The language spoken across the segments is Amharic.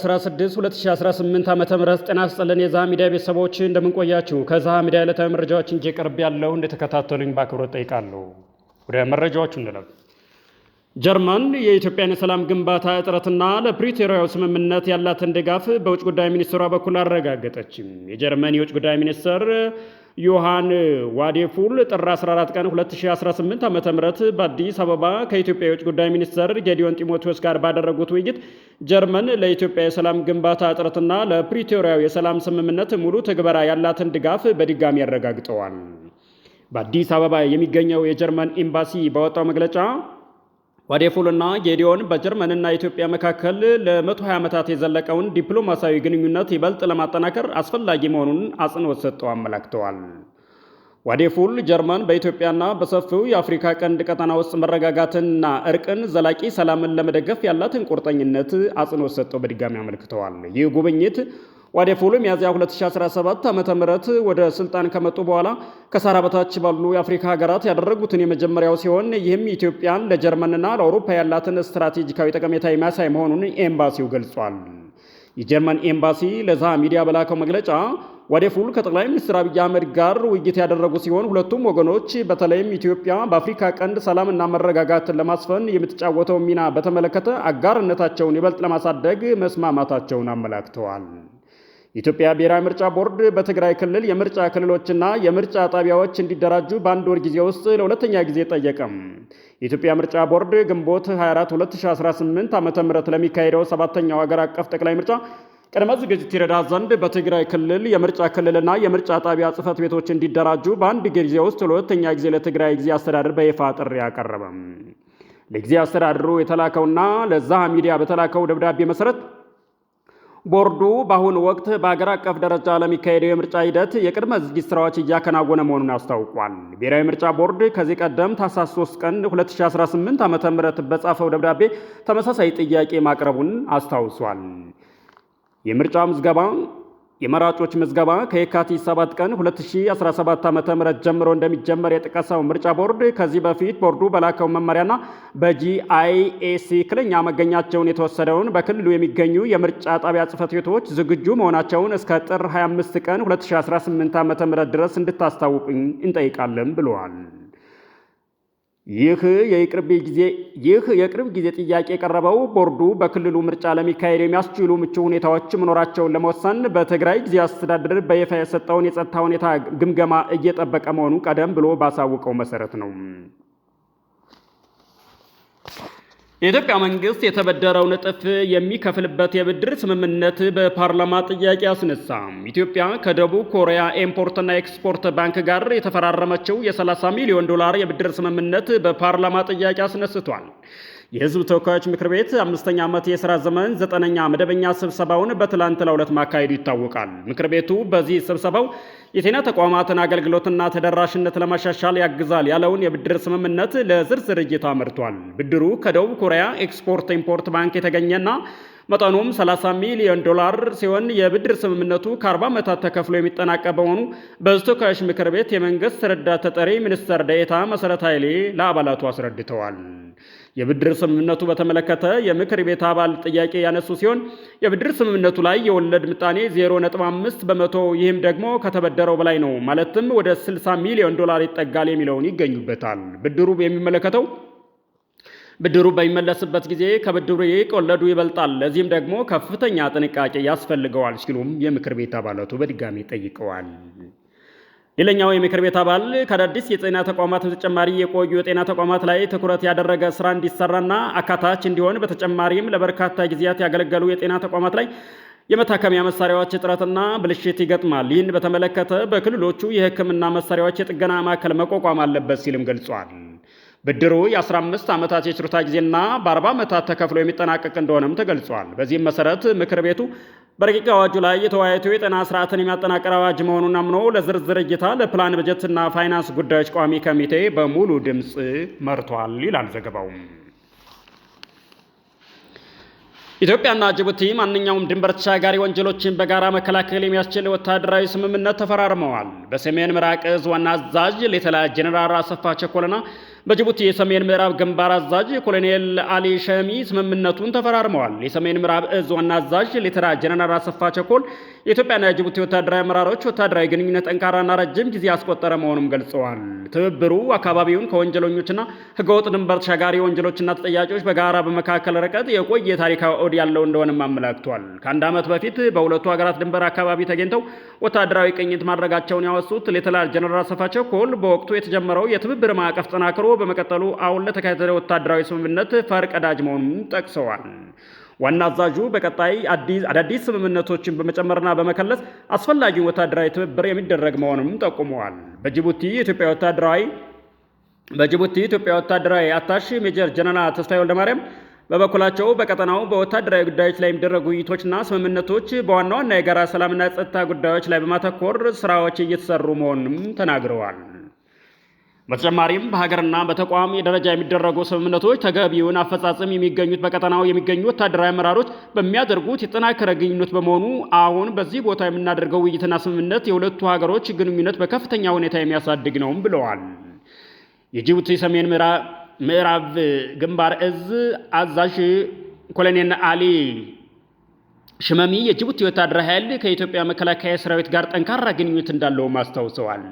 16 2018 ዓ.ም ጤና ይስጥልን የዛሃ ሚዲያ ቤተሰቦች እንደምን ቆያችሁ? ከዛሃ ሚዲያ ዕለታዊ መረጃዎችን እንጂ ቀርብ ያለው እንደተከታተሉኝ በአክብሮት ጠይቃለሁ። ወደ መረጃዎቹ እንለፍ። ጀርመን የኢትዮጵያን የሰላም ግንባታ ጥረትና ለፕሪቶሪያው ስምምነት ያላትን ድጋፍ በውጭ ጉዳይ ሚኒስትሯ በኩል አረጋገጠች። የጀርመን የውጭ ጉዳይ ሚኒስትር ዮሐን ዋዴፉል ጥር 14 ቀን 2018 ዓ.ም በአዲስ አበባ ከኢትዮጵያ የውጭ ጉዳይ ሚኒስትር ጌዲዮን ጢሞቴዎስ ጋር ባደረጉት ውይይት ጀርመን ለኢትዮጵያ የሰላም ግንባታ ጥረትና ለፕሪቶሪያው የሰላም ስምምነት ሙሉ ትግበራ ያላትን ድጋፍ በድጋሚ አረጋግጠዋል። በአዲስ አበባ የሚገኘው የጀርመን ኤምባሲ ባወጣው መግለጫ ዋዴፉልና ጌዲዮን በጀርመንና ኢትዮጵያ መካከል ለ120 ዓመታት የዘለቀውን ዲፕሎማሲያዊ ግንኙነት ይበልጥ ለማጠናከር አስፈላጊ መሆኑን አጽንኦት ሰጥተው አመላክተዋል። ዋዴፉል ጀርመን በኢትዮጵያና በሰፊው የአፍሪካ ቀንድ ቀጠና ውስጥ መረጋጋትንና እርቅን፣ ዘላቂ ሰላምን ለመደገፍ ያላትን ቁርጠኝነት አጽንኦት ሰጥተው በድጋሚ አመልክተዋል። ይህ ጉብኝት ዋዴፉል ሚያዝያ 2017 ዓ.ም ወደ ስልጣን ከመጡ በኋላ ከሳህራ በታች ባሉ የአፍሪካ ሀገራት ያደረጉትን የመጀመሪያው ሲሆን ይህም ኢትዮጵያን ለጀርመንና ለአውሮፓ ያላትን ስትራቴጂካዊ ጠቀሜታ የሚያሳይ መሆኑን ኤምባሲው ገልጿል። የጀርመን ኤምባሲ ለዛሃ ሚዲያ በላከው መግለጫ ዋዴፉል ከጠቅላይ ሚኒስትር አብይ አህመድ ጋር ውይይት ያደረጉ ሲሆን ሁለቱም ወገኖች በተለይም ኢትዮጵያ በአፍሪካ ቀንድ ሰላምና መረጋጋትን ለማስፈን የምትጫወተው ሚና በተመለከተ አጋርነታቸውን ይበልጥ ለማሳደግ መስማማታቸውን አመላክተዋል። የኢትዮጵያ ብሔራዊ ምርጫ ቦርድ በትግራይ ክልል የምርጫ ክልሎችና የምርጫ ጣቢያዎች እንዲደራጁ በአንድ ወር ጊዜ ውስጥ ለሁለተኛ ጊዜ ጠየቀም። የኢትዮጵያ ምርጫ ቦርድ ግንቦት 24 2018 ዓ.ም ለሚካሄደው 7ኛው ሀገር አቀፍ ጠቅላይ ምርጫ ቅድመ ዝግጅት ይረዳ ዘንድ በትግራይ ክልል የምርጫ ክልልና የምርጫ ጣቢያ ጽህፈት ቤቶች እንዲደራጁ በአንድ ጊዜ ውስጥ ለሁለተኛ ጊዜ ለትግራይ ጊዜ አስተዳደር በይፋ ጥሪ አቀረበ። ለጊዜ አስተዳደሩ የተላከውና ለዛሃ ሚዲያ በተላከው ደብዳቤ መሰረት ቦርዱ በአሁኑ ወቅት በአገር አቀፍ ደረጃ ለሚካሄደው የምርጫ ሂደት የቅድመ ዝግጅት ስራዎች እያከናወነ መሆኑን አስታውቋል። ብሔራዊ ምርጫ ቦርድ ከዚህ ቀደም ታህሳስ 3 ቀን 2018 ዓ.ም በጻፈው ደብዳቤ ተመሳሳይ ጥያቄ ማቅረቡን አስታውሷል። የመራጮች ምዝገባ ከየካቲት 7 ቀን 2017 ዓ.ም ጀምሮ እንደሚጀመር የጠቀሰው ምርጫ ቦርድ ከዚህ በፊት ቦርዱ በላከው መመሪያና በጂአይኤስ ትክክለኛ መገኛቸውን የተወሰደውን በክልሉ የሚገኙ የምርጫ ጣቢያ ጽህፈት ቤቶች ዝግጁ መሆናቸውን እስከ ጥር 25 ቀን 2018 ዓ.ም ድረስ እንድታስታውቁኝ እንጠይቃለን ብለዋል። ይህ የቅርብ ጊዜ ጥያቄ የቀረበው ቦርዱ በክልሉ ምርጫ ለሚካሄድ የሚያስችሉ ምቹ ሁኔታዎች መኖራቸውን ለመወሰን በትግራይ ጊዜ አስተዳደር በይፋ የሰጠውን የጸጥታ ሁኔታ ግምገማ እየጠበቀ መሆኑ ቀደም ብሎ ባሳወቀው መሰረት ነው። የኢትዮጵያ መንግስት የተበደረውን እጥፍ የሚከፍልበት የብድር ስምምነት በፓርላማ ጥያቄ አስነሳ። ኢትዮጵያ ከደቡብ ኮሪያ ኢምፖርትና ኤክስፖርት ባንክ ጋር የተፈራረመችው የ$30 ሚሊዮን የብድር ስምምነት በፓርላማ ጥያቄ አስነስቷል። የህዝብ ተወካዮች ምክር ቤት 5ኛ ዓመት የሥራ ዘመን 9ኛ መደበኛ ስብሰባውን በትላንትናው ዕለት ማካሄዱ ይታወቃል። ምክር ቤቱ በዚህ ስብሰባው የጤና ተቋማትን አገልግሎትና ተደራሽነት ለማሻሻል ያግዛል ያለውን የብድር ስምምነት ለዝርዝር እይታ አመርቷል። ብድሩ ከደቡብ ኮሪያ ኤክስፖርት ኢምፖርት ባንክ የተገኘና መጠኑም $30 ሚሊዮን ሲሆን የብድር ስምምነቱ ከ40 ዓመታት ተከፍሎ የሚጠናቀቅ በመሆኑ በህዝብ ተወካዮች ምክር ቤት የመንግስት ረዳት ተጠሪ ሚኒስትር ዴኤታ መሰረት ኃይሌ ለአባላቱ አስረድተዋል። የብድር ስምምነቱ በተመለከተ የምክር ቤት አባል ጥያቄ ያነሱ ሲሆን የብድር ስምምነቱ ላይ የወለድ ምጣኔ 0.5 በመቶ ይህም ደግሞ ከተበደረው በላይ ነው ማለትም ወደ $60 ሚሊዮን ይጠጋል የሚለውን ይገኙበታል። ብድሩ በሚመለስበት ጊዜ ከብድሩ ይልቅ ወለዱ ይበልጣል። ለዚህም ደግሞ ከፍተኛ ጥንቃቄ ያስፈልገዋል ሲሉም የምክር ቤት አባላቱ በድጋሚ ጠይቀዋል። ሌላኛው የምክር ቤት አባል ከአዳዲስ የጤና ተቋማት በተጨማሪ የቆዩ የጤና ተቋማት ላይ ትኩረት ያደረገ ስራ እንዲሰራና አካታች እንዲሆን በተጨማሪም ለበርካታ ጊዜያት ያገለገሉ የጤና ተቋማት ላይ የመታከሚያ መሳሪያዎች እጥረትና ብልሽት ይገጥማል። ይህን በተመለከተ በክልሎቹ የሕክምና መሳሪያዎች የጥገና ማዕከል መቋቋም አለበት ሲልም ገልጿል። ብድሩ የ15 ዓመታት የችሮታ ጊዜና በ40 ዓመታት ተከፍሎ የሚጠናቀቅ እንደሆነም ተገልጿል። በዚህም መሰረት ምክር ቤቱ በረቂቅ አዋጁ ላይ የተወያየቱ የጤና ስርዓትን የሚያጠናቅር አዋጅ መሆኑን አምኖ ለዝርዝር እይታ ለፕላን በጀትና ፋይናንስ ጉዳዮች ቋሚ ኮሚቴ በሙሉ ድምፅ መርቷል ይላል ዘገባው። ኢትዮጵያና ጅቡቲ ማንኛውም ድንበር ተሻጋሪ ወንጀሎችን በጋራ መከላከል የሚያስችል ወታደራዊ ስምምነት ተፈራርመዋል። በሰሜን ምዕራብ ዕዝ ዋና አዛዥ ሌተና ጄኔራል አሰፋ ቸኮልና በጅቡቲ የሰሜን ምዕራብ ግንባር አዛዥ ኮሎኔል አሊ ሸሚ ስምምነቱን ተፈራርመዋል። የሰሜን ምዕራብ እዝ ዋና አዛዥ ሌተና ጀነራል አሰፋ ቸኮል የኢትዮጵያና የጅቡቲ ወታደራዊ አመራሮች ወታደራዊ ግንኙነት ጠንካራና ረጅም ጊዜ ያስቆጠረ መሆኑን ገልጸዋል። ትብብሩ አካባቢውን ከወንጀለኞችና ህገወጥ ድንበር ተሻጋሪ ወንጀሎችና ተጠያቂዎች በጋራ በመካከል ርቀት የቆየ ታሪካዊ ኦድ ያለው እንደሆነም አመላክቷል። ከአንድ ዓመት በፊት በሁለቱ ሀገራት ድንበር አካባቢ ተገኝተው ወታደራዊ ቅኝት ማድረጋቸውን ያወሱት ሌተና ጀነራል አሰፋ ቸኮል በወቅቱ የተጀመረው የትብብር ማዕቀፍ ተጠናክሮ በመቀጠሉ አሁን ለተካሄደው ወታደራዊ ስምምነት ፈርቀዳጅ መሆኑን ጠቅሰዋል። ዋና አዛዡ በቀጣይ አዳዲስ ስምምነቶችን በመጨመርና በመከለስ አስፈላጊውን ወታደራዊ ትብብር የሚደረግ መሆኑን ጠቁመዋል። በጅቡቲ ኢትዮጵያ ወታደራዊ አታሽ ሜጀር ጀነራል ተስፋዬ ወልደማርያም በበኩላቸው በቀጠናው በወታደራዊ ጉዳዮች ላይ የሚደረጉ ውይይቶችና ስምምነቶች በዋና ዋና የጋራ ሰላምና ጸጥታ ጉዳዮች ላይ በማተኮር ስራዎች እየተሰሩ መሆኑንም ተናግረዋል። በተጨማሪም በሀገርና በተቋም ደረጃ የሚደረጉ ስምምነቶች ተገቢውን አፈጻጸም የሚገኙት በቀጠናው የሚገኙ ወታደራዊ አመራሮች በሚያደርጉት የተጠናከረ ግንኙነት በመሆኑ አሁን በዚህ ቦታ የምናደርገው ውይይትና ስምምነት የሁለቱ ሀገሮች ግንኙነት በከፍተኛ ሁኔታ የሚያሳድግ ነውም ብለዋል። የጅቡቲ ሰሜን ምዕራብ ግንባር እዝ አዛዥ ኮሎኔል አሊ ሽመሚ የጅቡቲ ወታደራዊ ኃይል ከኢትዮጵያ መከላከያ ሰራዊት ጋር ጠንካራ ግንኙነት እንዳለውም አስታውሰዋል።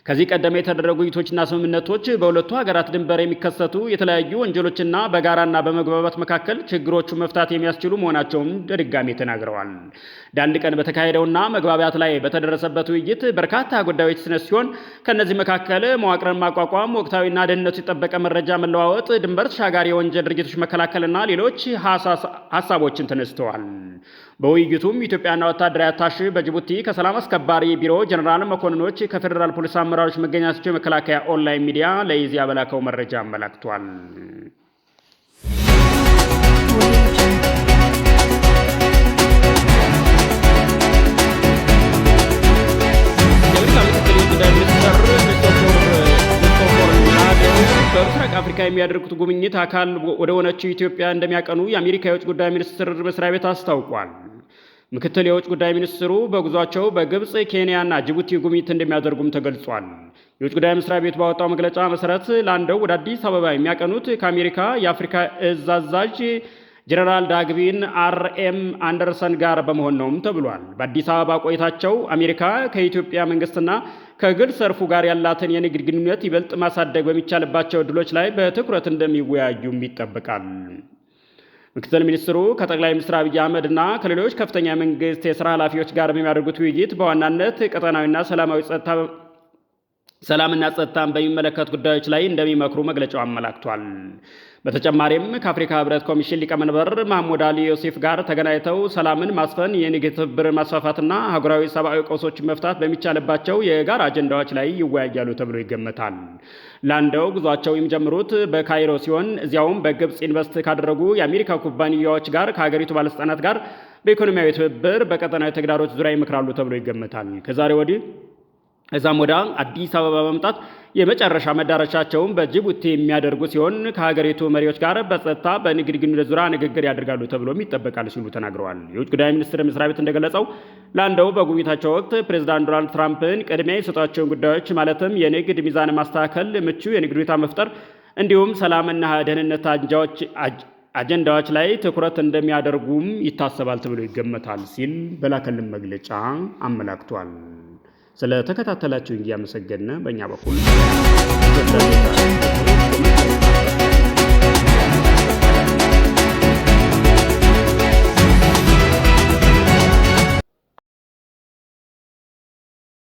ከዚህ ቀደም የተደረጉ ውይይቶችና ስምምነቶች በሁለቱ ሀገራት ድንበር የሚከሰቱ የተለያዩ ወንጀሎችና በጋራና በመግባባት መካከል ችግሮቹን መፍታት የሚያስችሉ መሆናቸውን በድጋሚ ተናግረዋል። ለአንድ ቀን በተካሄደውና መግባባት ላይ በተደረሰበት ውይይት በርካታ ጉዳዮች የተነሱ ሲሆን ከእነዚህ መካከል መዋቅርን ማቋቋም፣ ወቅታዊና ደህንነቱ የጠበቀ መረጃ መለዋወጥ፣ ድንበር ተሻጋሪ የወንጀል ድርጊቶች መከላከልና ሌሎች ሀሳቦችን ተነስተዋል። በውይይቱም ኢትዮጵያና ወታደራዊ አታሽ በጅቡቲ ከሰላም አስከባሪ ቢሮ ጀነራል መኮንኖች ከፌዴራል ፖሊስ አመራሮች መገኘታቸው የመከላከያ ኦንላይን ሚዲያ ለኢዜአ በላከው መረጃ አመላክቷል። በምስራቅ አፍሪካ የሚያደርጉት ጉብኝት አካል ወደ ሆነችው ኢትዮጵያ እንደሚያቀኑ የአሜሪካ የውጭ ጉዳይ ሚኒስትር መስሪያ ቤት አስታውቋል። ምክትል የውጭ ጉዳይ ሚኒስትሩ በጉዟቸው በግብፅ፣ ኬንያና ጅቡቲ ጉብኝት እንደሚያደርጉም ተገልጿል። የውጭ ጉዳይ መስሪያ ቤት ባወጣው መግለጫ መሰረት ለአንደው ወደ አዲስ አበባ የሚያቀኑት ከአሜሪካ የአፍሪካ እዝ አዛዥ ጀነራል ዳግቪን አርኤም አንደርሰን ጋር በመሆን ነውም ተብሏል። በአዲስ አበባ ቆይታቸው አሜሪካ ከኢትዮጵያ መንግስትና ከግል ዘርፉ ጋር ያላትን የንግድ ግንኙነት ይበልጥ ማሳደግ በሚቻልባቸው ዕድሎች ላይ በትኩረት እንደሚወያዩም ይጠበቃል። ምክትል ሚኒስትሩ ከጠቅላይ ሚኒስትር አብይ አህመድ እና ከሌሎች ከፍተኛ መንግስት የሥራ ኃላፊዎች ጋር በሚያደርጉት ውይይት በዋናነት ቀጠናዊና ሰላምና ጸጥታን በሚመለከት ጉዳዮች ላይ እንደሚመክሩ መግለጫው አመላክቷል። በተጨማሪም ከአፍሪካ ህብረት ኮሚሽን ሊቀመንበር መሐሙድ አሊ ዮሴፍ ጋር ተገናኝተው ሰላምን ማስፈን፣ የንግድ ትብብር ማስፋፋትና አህጉራዊ ሰብአዊ ቀውሶችን መፍታት በሚቻልባቸው የጋራ አጀንዳዎች ላይ ይወያያሉ ተብሎ ይገመታል። ለአንደው ጉዟቸው የሚጀምሩት በካይሮ ሲሆን እዚያውም በግብፅ ኢንቨስት ካደረጉ የአሜሪካ ኩባንያዎች ጋር ከሀገሪቱ ባለስልጣናት ጋር በኢኮኖሚያዊ ትብብር በቀጠናዊ ተግዳሮች ዙሪያ ይመክራሉ ተብሎ ይገመታል። ከዛሬ ወዲህ እዛም ወደ አዲስ አበባ በመምጣት የመጨረሻ መዳረሻቸውን በጅቡቲ የሚያደርጉ ሲሆን ከሀገሪቱ መሪዎች ጋር በጸጥታ በንግድ ግንኙነት ዙሪያ ንግግር ያደርጋሉ ተብሎም ይጠበቃል ሲሉ ተናግረዋል። የውጭ ጉዳይ ሚኒስቴር መስሪያ ቤት እንደገለጸው ለአንደው በጉብኝታቸው ወቅት ፕሬዚዳንት ዶናልድ ትራምፕን ቅድሚያ የሰጧቸውን ጉዳዮች ማለትም የንግድ ሚዛን ማስተካከል፣ ምቹ የንግድ ሁኔታ መፍጠር እንዲሁም ሰላምና ደህንነት አጀንዳዎች ላይ ትኩረት እንደሚያደርጉም ይታሰባል ተብሎ ይገመታል ሲል በላከልን መግለጫ አመላክቷል። ስለተከታተላችሁ እያመሰገነ በእኛ በኩል